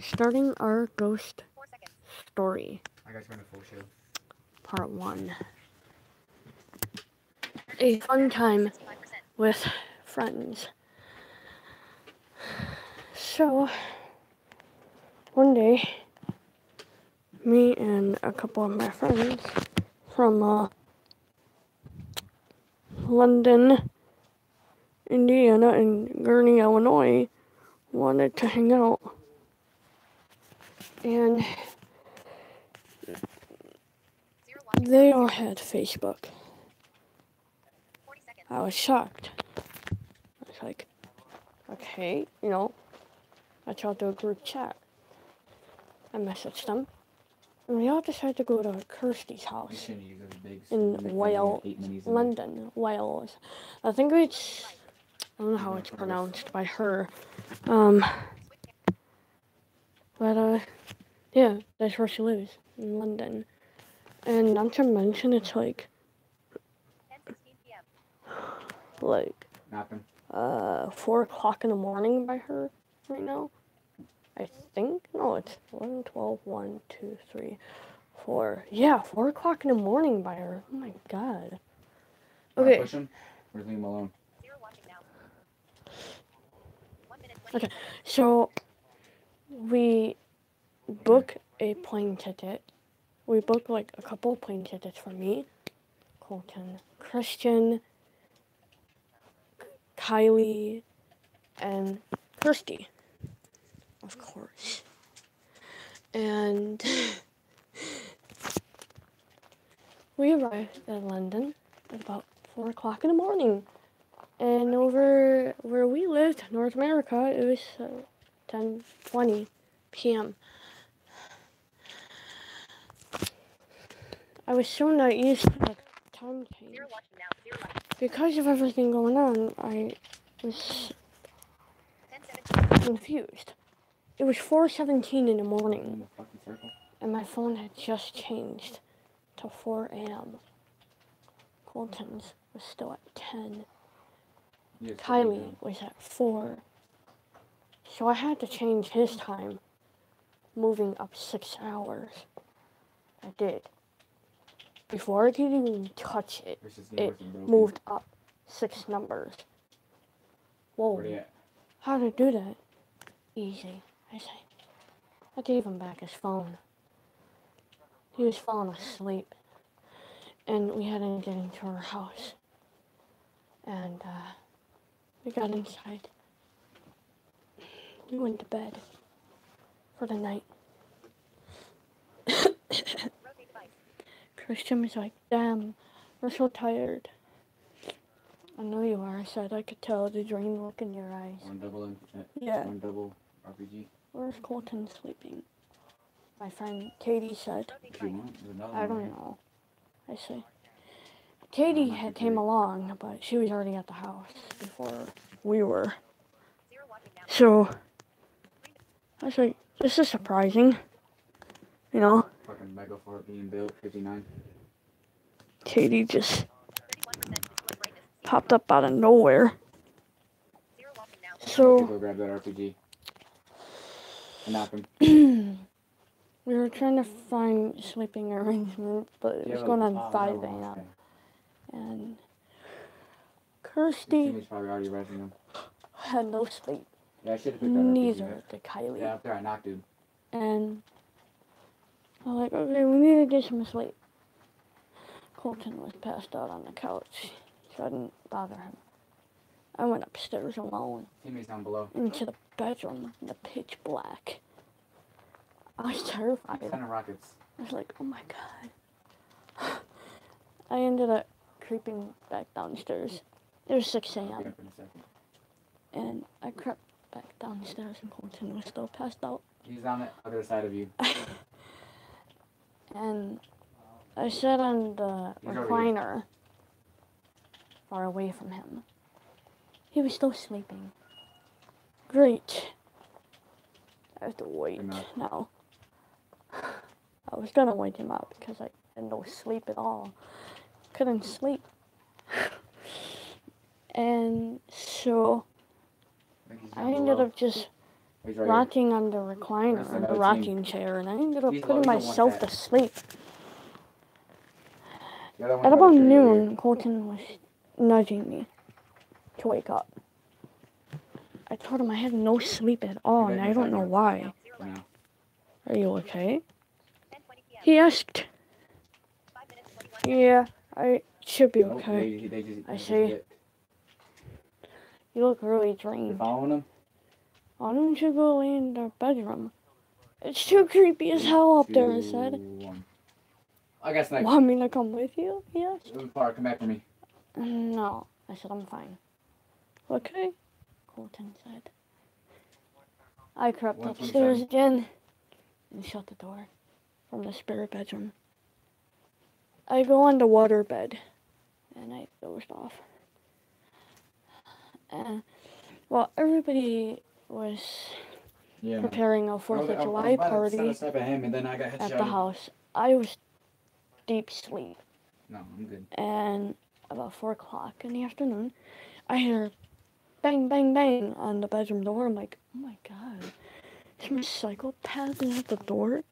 Starting our ghost story. I got you on a full show. Part 1. A fun time with friends. So, one day, me and a couple of my friends from London, Indiana, and Gurney, Illinois wanted to hang out. And they all had Facebook. I was shocked. I was like, okay, I tried to a group chat. I messaged them. And we all decided to go to Kirsty's house in Wales, London, Wales. I think it's, I don't know how it's pronounced by her. But yeah, that's where she lives, in London. And not to mention, it's like 4 o'clock in the morning by her right now. I think, no, it's 11, 12, 1, 2, 3, 4. Yeah, 4 o'clock in the morning by her. Oh my god. Okay. Push him or leave him alone? Okay, so we book a plane ticket. We booked like a couple of plane tickets for me, Colton, Christian, Kylie, and Kirsty, of course. And we arrived in London at about 4 o'clock in the morning. And over where we lived, North America, it was 10:20 p.m. I was so not used to the time change. Because of everything going on, I was confused. It was 4:17 in the morning, and my phone had just changed to 4 a.m. Colton's was still at 10. Kylie was at 4. So I had to change his time, moving up 6 hours. I did. Before I could even touch it, it moved up 6 numbers. Whoa. How to do that? Easy, I say. I gave him back his phone. He was falling asleep. And we had to get into our house. And we got inside. We went to bed for the night. Christian was like, damn, we're so tired. I know you are, I said. I could tell the dream look in your eyes. One double RPG. Where's Colton sleeping? My friend Katie said. I don't know. I say. Katie had came along, but she was already at the house before we were. So, I was like, this is surprising. Fucking mega fort being built, 59. Katie just popped up out of nowhere. So, go grab that RPG. And knock him. We were trying to find sleeping arrangements, but it was going on 5 a.m. And Kirsty had no sleep. Yeah, I should have picked that Neither did Kylie. Yeah, up there I knocked, dude. And I was like, okay, we need to get some sleep. Colton was passed out on the couch, so I didn't bother him. I went upstairs alone. Teammates down below. Into the bedroom in the pitch black. I was terrified. 10 rockets. I was like, oh my god. I ended up creeping back downstairs. It was 6 a.m. And I crept back downstairs and Colton was still passed out. He's on the other side of you. And I sat on the recliner far away from him. He was still sleeping. Great. I have to wait now. I was gonna wake him up because I had no sleep at all. Couldn't sleep. And so I ended up just He's right here. rocking on the recliner, That's on the another rocking chair, and I ended up He's putting low, he don't want myself that. to sleep. The other one's At by the about tree over here. noon, Colton was nudging me to wake up. I told him I had no sleep at all, and I don't know why. For now. Are you okay? He asked. Yeah, I should be Nope, okay. they just, I they just see. dipped. You look really You drained. following them? Why don't you go lay in the bedroom? It's too creepy as hell up there, I said. 2, 1. I guess next. Want me to come with you? He asked. Far, come back for me. No. I said, I'm fine. Okay, Colton said. I crept 127. upstairs again and shut the door from the spare bedroom. I go on the water bed and I dozed off. Well, everybody was Yeah. preparing a 4th of July party Him, and then I got at the house. I was deep sleep. No, I'm good. And about 4 o'clock in the afternoon, I hear bang, bang, bang on the bedroom door. I'm like, oh my god, is my psychopath at the door?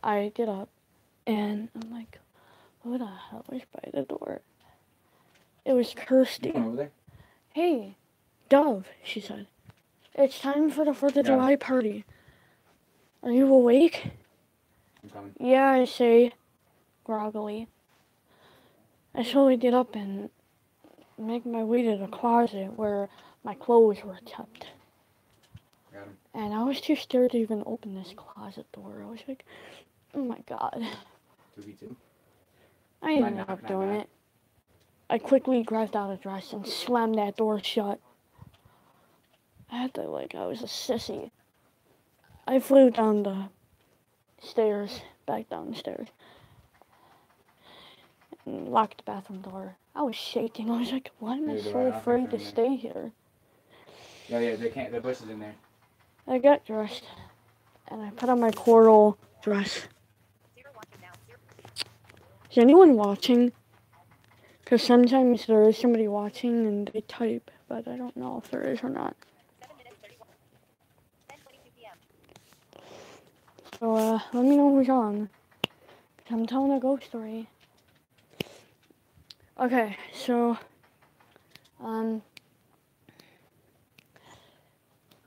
I get up and I'm like, who the hell is by the door? It was Kirsty. You going over there? Hey, Dove, she said. It's time for the 4th of July party. Are you awake? I'm coming. Yeah, I say, groggily. I slowly get up and make my way to the closet where my clothes were kept. Got him. And I was too scared to even open this closet door. I was like, oh my god. 2v2. I ended up doing it. I quickly grabbed out a dress and slammed that door shut. I had to, I was a sissy. I flew down the stairs, back downstairs, and locked the bathroom door. I was shaking. I was like, why am I Neither so way, I'll afraid get to in stay here? Yeah, they can't. The bush is in there. I got dressed, and I put on my coral dress. Is anyone watching? Because sometimes there is somebody watching and they type, but I don't know if there is or not. So, let me know who's on. 'Cause I'm telling a ghost story. Okay, so,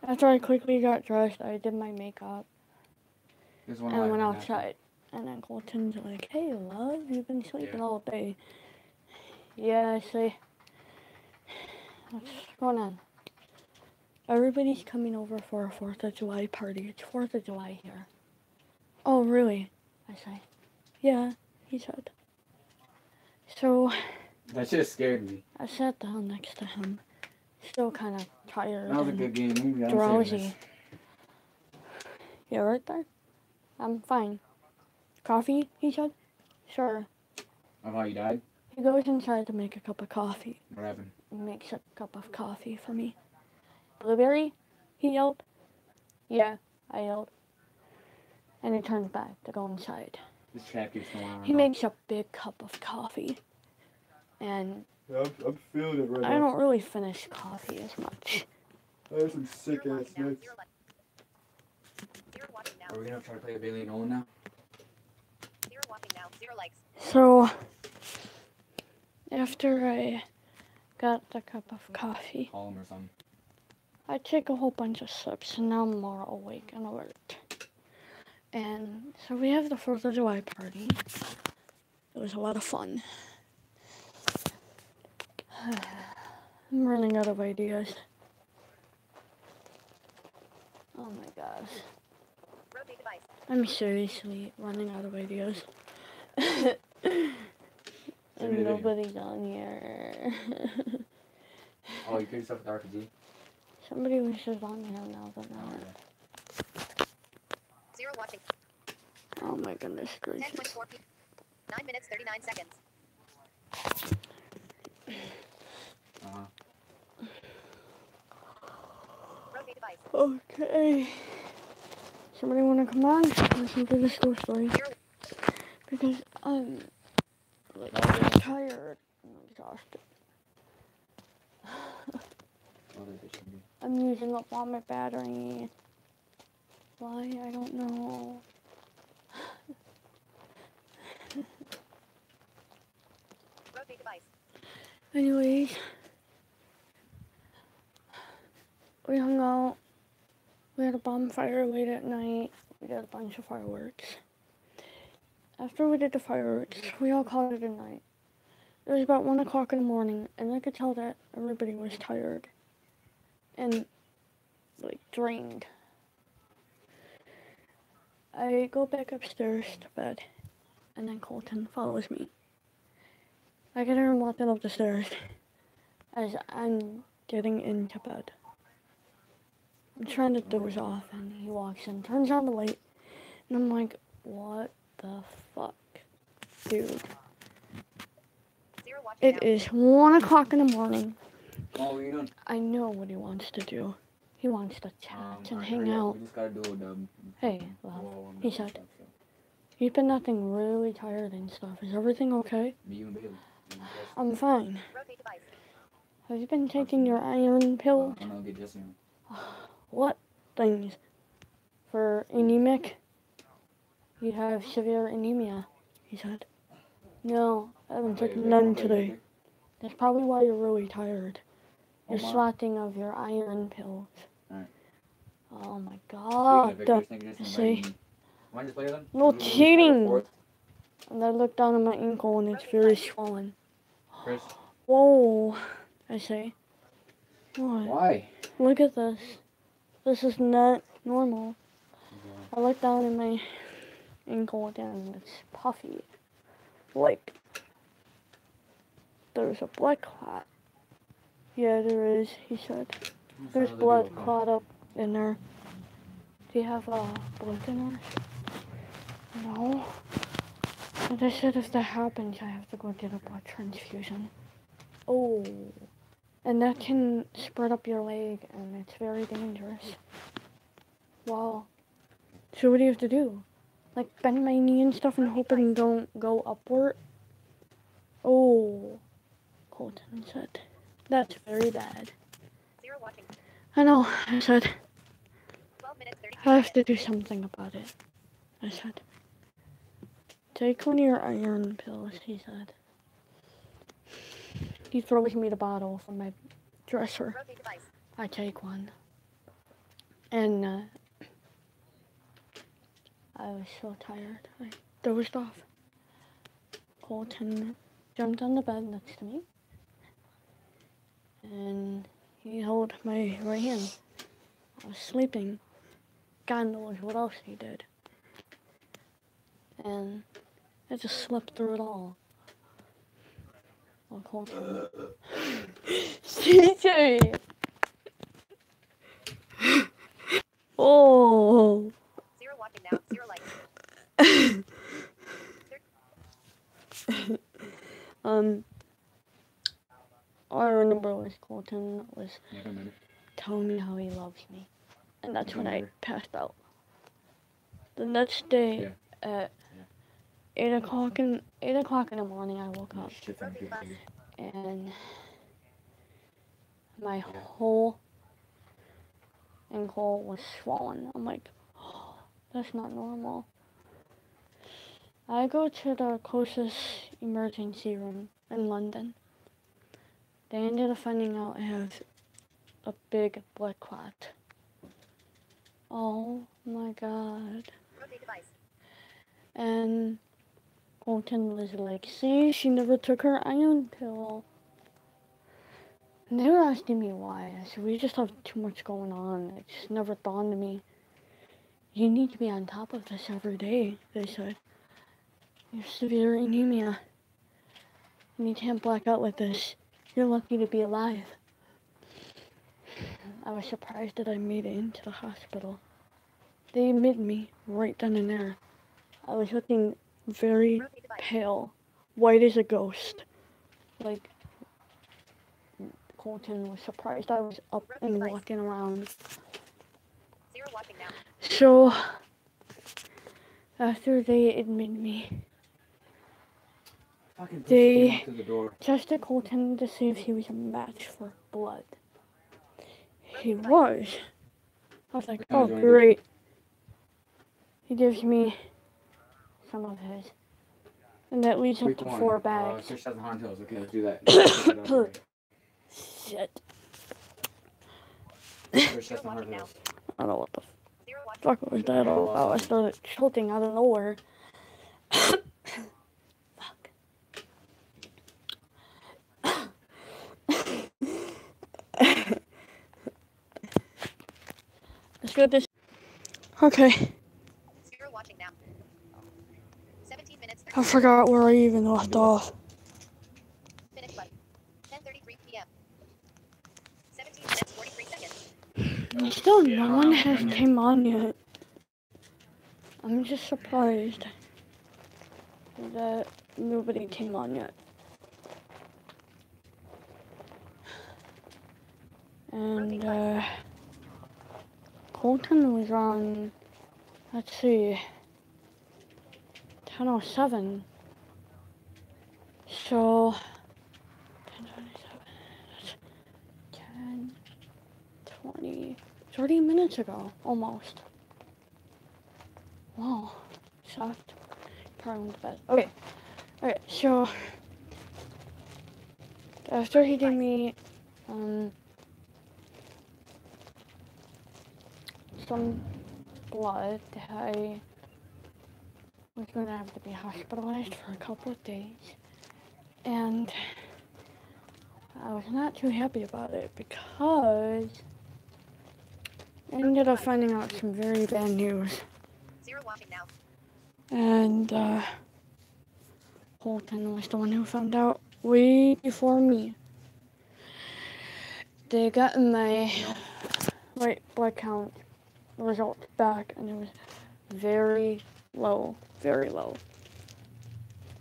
after I quickly got dressed, I did my makeup There's one and went left. outside. And then Colton's like, hey, love, you've been sleeping Yeah. all day. Yeah, I say, what's going on? Everybody's coming over for a 4th of July party. It's 4th of July here. Oh, really? I say, yeah, he said. So, That shit scared me. I sat down next to him, still kind of tired That was a and good game. I'm saving drowsy. this. Yeah, right there? I'm fine. Coffee, he said? Sure. Of how you died? He goes inside to make a cup of coffee. What happened? He makes a cup of coffee for me. Blueberry? He yelled. Yeah, I yelled. And he turns back to go inside. This trap keeps going on. He makes a big cup of coffee. And I'm feeling it right I don't really finish coffee as much. I have some sick ass nuts. Are we gonna try to play a Bailey Nolan now? So, after I got the cup of coffee, Call him or something. I take a whole bunch of sips and now I'm more awake and alert. And so we have the 4th of July party. It was a lot of fun. I'm running out of ideas. Oh my gosh. I'm seriously running out of ideas. And nobody's on here. Oh, you killed yourself with the RPG? Somebody was just on here now, but not. Zero watching. Oh my goodness gracious. 10:24 p. 9 minutes 39 seconds. Rotate device. Okay. Somebody want to come on? Listen to this ghost story. Because I'm tired and exhausted. I'm using up all my battery. Why? I don't know. Rotate device. Anyways, we hung out. We had a bonfire late at night. We did a bunch of fireworks. After we did the fireworks, we all called it a night. It was about 1 o'clock in the morning, and I could tell that everybody was tired and, like, drained. I go back upstairs to bed, and then Colton follows me. I get her and walking up the stairs as I'm getting into bed. I'm trying to doze off, and he walks in, turns on the light, and I'm like, what the fuck, dude? Zero watching It now. is 1 o'clock in the morning. Oh, what are you doing? I know what he wants to do. He wants to chat and alright, hang hurry up. out. We just gotta do the. Hey, love, wall and he that said. stuff, so. He's been acting really tired and stuff. Is everything okay? Me, you, and Bailey. I'm fine. Rotate device. Have you been taking your iron pills? I'm gonna get Jesse on. What things? For anemic? You have severe anemia, he said. No, I haven't taken none today. That's probably why you're really tired. You're slotting of your iron pills. Alright. Oh my Speaking god. of Victor, just See? invite me. Wanna just play then? No You lose cheating. 4th. And I look down at my ankle and it's very swollen. Chris. Whoa, I say. What? Why? Look at this. This is not normal. I look down at my ankle again and it's puffy. Like, there's a blood clot. Yeah, there is, he said. There's blood clot up in there. Do you have blood thinners? No. But they said if that happens, I have to go get a blood transfusion. Oh. And that can spread up your leg, and it's very dangerous. Wow. So what do you have to do? Like bend my knee and stuff and hope it don't go upward? Oh. Colton said. That's very bad. Zero watching. I know, I said. 12 minutes 30 I have to do something about it. I said. Take one of your iron pills, he said. He throws me the bottle from my dresser. Rotate device. I take one. And I was so tired. I dozed off. Colton jumped on the bed next to me. And he held my right hand. I was sleeping. God knows what else he did. And I just slept through it all. Well, Colton. CJ! Oh! Zero watching now. Zero likes. All I remember was Colton was Yeah, don't matter. telling me how he loves me. And that's when I Remember. passed out. The next day at 8 o'clock in the morning I woke up Shit's on your finger. and my whole ankle was swollen. I'm like, oh, that's not normal. I go to the closest emergency room in London. They ended up finding out I have a big blood clot. Oh my god. Rotate device. And Colton was like, see, she never took her iron pill. And they were asking me why. I said, we just have too much going on. It just never dawned on me. You need to be on top of this every day, they said. You have severe anemia. And you can't black out like this. You're lucky to be alive. I was surprised that I made it into the hospital. They admitted me right then and there. I was looking very Rotate device. pale, white as a ghost. Like, Colton was surprised I was up and walking around. Zero watching now. So, after they admitted me, Fucking push They- him out to the door. tested Colton to see if he was a match for blood. he was. I was like, Which one oh do you wanna do? great. He gives me some of his. And that leads up Week to 1. 4 bags. 6,000 Haunted Hills. Okay, let's do that. Shit. Search 6,000 Haunted Hills. I don't know what the Zero watching. fuck was that all about. I started choking out of nowhere. Fuck. Let's get this. Okay, Zero watching now. 17 minutes. I forgot where I even left off. Finish button. 10:33 p.m. 17 minutes 43 seconds. Still, no one has came on yet. I'm just surprised that nobody came on yet. And, Colton was on, let's see, 10:07. So, 10:27, that's 10, 20, 30 minutes ago, almost. Wow, soft. Probably went to bed. Okay, alright, so, after he gave me, some blood, I was going to have to be hospitalized for a couple of days, and I was not too happy about it because I ended up finding out some very bad news, Zero watching now. and Colton was the one who found out way before me. They got my white blood count results back, and it was very low, very low.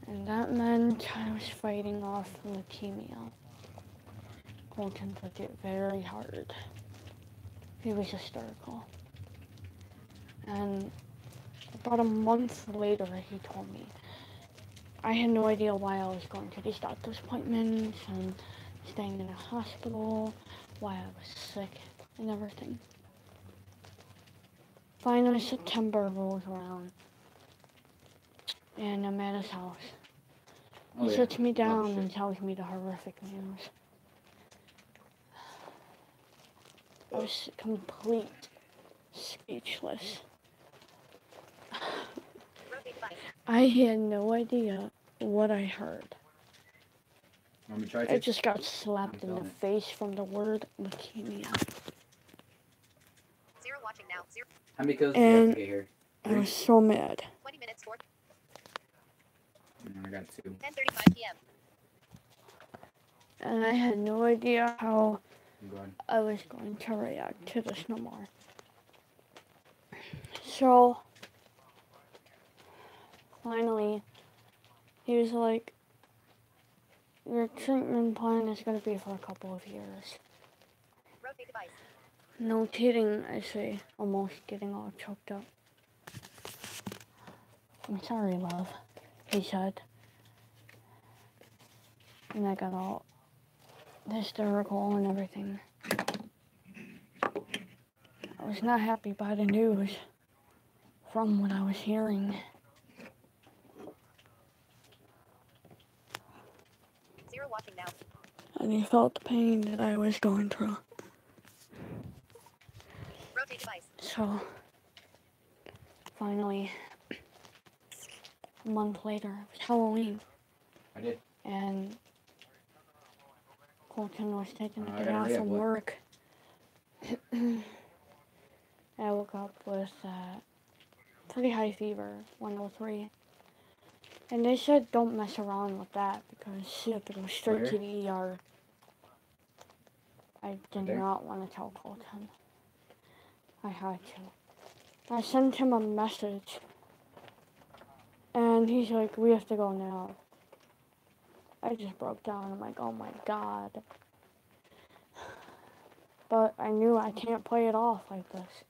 And that meant I was fighting off leukemia. Colton took it very hard. He was hysterical. And about a month later, he told me. I had no idea why I was going to these doctor's appointments and staying in a hospital, why I was sick and everything. Finally, September rolls around, and I'm at his house. Oh, He yeah. sits me down shit. and tells me the horrific news. I was complete speechless. Rotate device. I had no idea what I heard. Want me to try I to? just got slapped in the feeling it. face from the word leukemia. Zero watching now. Zero. How many kills do you have to And get here? I was so mad. 20 minutes 4. I got 2. 10:35 p.m. And I had no idea how Go ahead. I was going to react to this no more. So, finally, he was like, your treatment plan is going to be for a couple of years. Rotate device. No kidding, I say, almost getting all choked up. I'm sorry, love, he said. And I got all hysterical and everything. I was not happy by the news from what I was hearing. Zero watching now. And he felt the pain that I was going through. Rotate device. So, finally, a month later, it was Halloween, I did. and Colton was taking I a day gotta off hurry up, from boy. work. I woke up with pretty high fever, 103. And they said don't mess around with that because you have to go straight to the ER. I did Okay. not want to tell Colton. I had to. I sent him a message. And he's like, we have to go now. I just broke down. I'm like, oh my god. But I knew I can't play it off like this.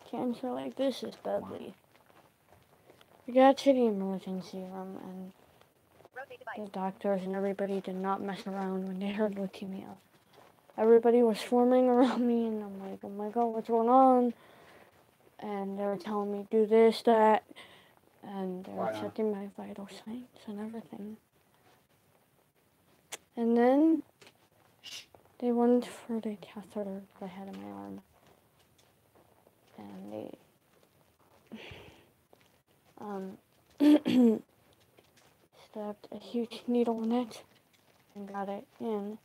Cancer like this is deadly. We got to the emergency room, and Rotate the device. doctors and everybody did not mess around when they heard leukemia. everybody was swarming around me, and I'm like, oh my god, what's going on? And they were telling me do this, that, and they were Why not? checking my vital signs and everything. And then they went for the catheter that I had in my arm, and they stabbed a huge needle in it and got it in,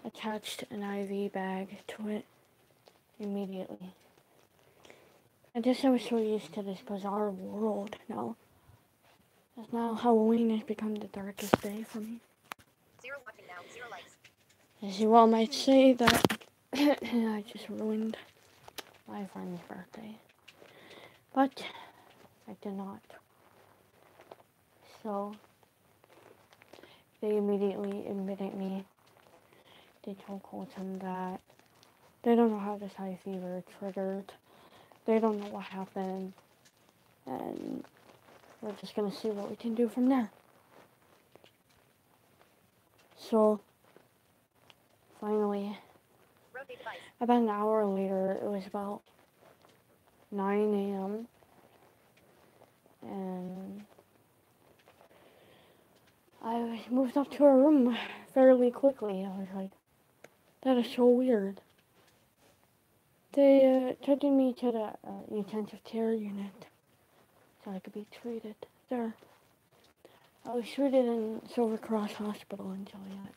attached an IV bag to it immediately. I guess I was so used to this bizarre world now. As now Halloween has become the darkest day for me. 0 watching now. 0 likes. As you all might say that I just ruined my friend's birthday. But I did not. So they immediately admitted me. They told Colton that they don't know how this high fever triggered. They don't know what happened. And we're just gonna see what we can do from there. So finally, Rotate device. about an hour later, it was about 9 a.m. and I was moved up to a room fairly quickly. I was like, that is so weird. They taken me to the intensive care unit so I could be treated there. I was treated in Silver Cross Hospital in Joliet.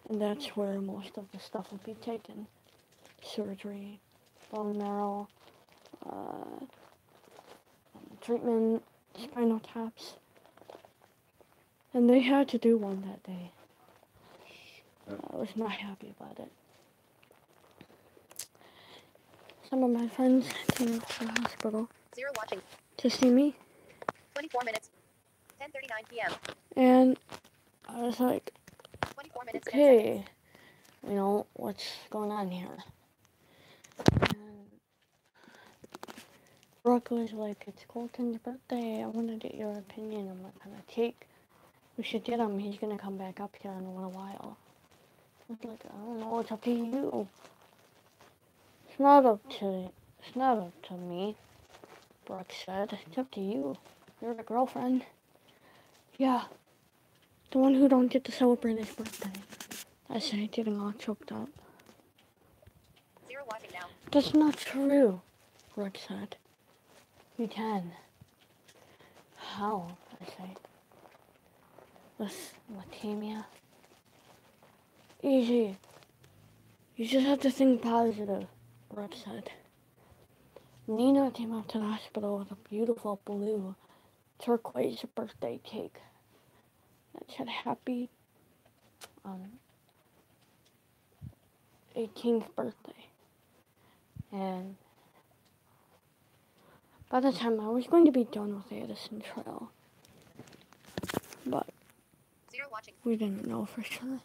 And that's where most of the stuff would be taken. Surgery, bone marrow, treatment, spinal taps. And they had to do one that day. I was not happy about it. Some of my friends came to the hospital 0 watching. to see me, 24 minutes. 10:39 p.m. and I was like, 24 minutes. 10 seconds. okay, you know, what's going on here? And Brooke was like, it's Colton's birthday, I want to get your opinion on what kind of cake we should get him. He's going to come back up here in a little while. I was like, I don't know, it's up to you. It's not up to me, Brooke said. It's up to you. You're the girlfriend. Yeah, the one who don't get to celebrate his birthday. I said, getting all choked up. 0 watching now. That's not true, Brooke said. You can. How? I say. With leukemia. Easy. You just have to think positive, Brooke said. Nina came up to the hospital with a beautiful blue turquoise birthday cake that said happy 18th birthday. And by the time I was going to be done with the Edison Trail, but 0 watching. we didn't know for sure.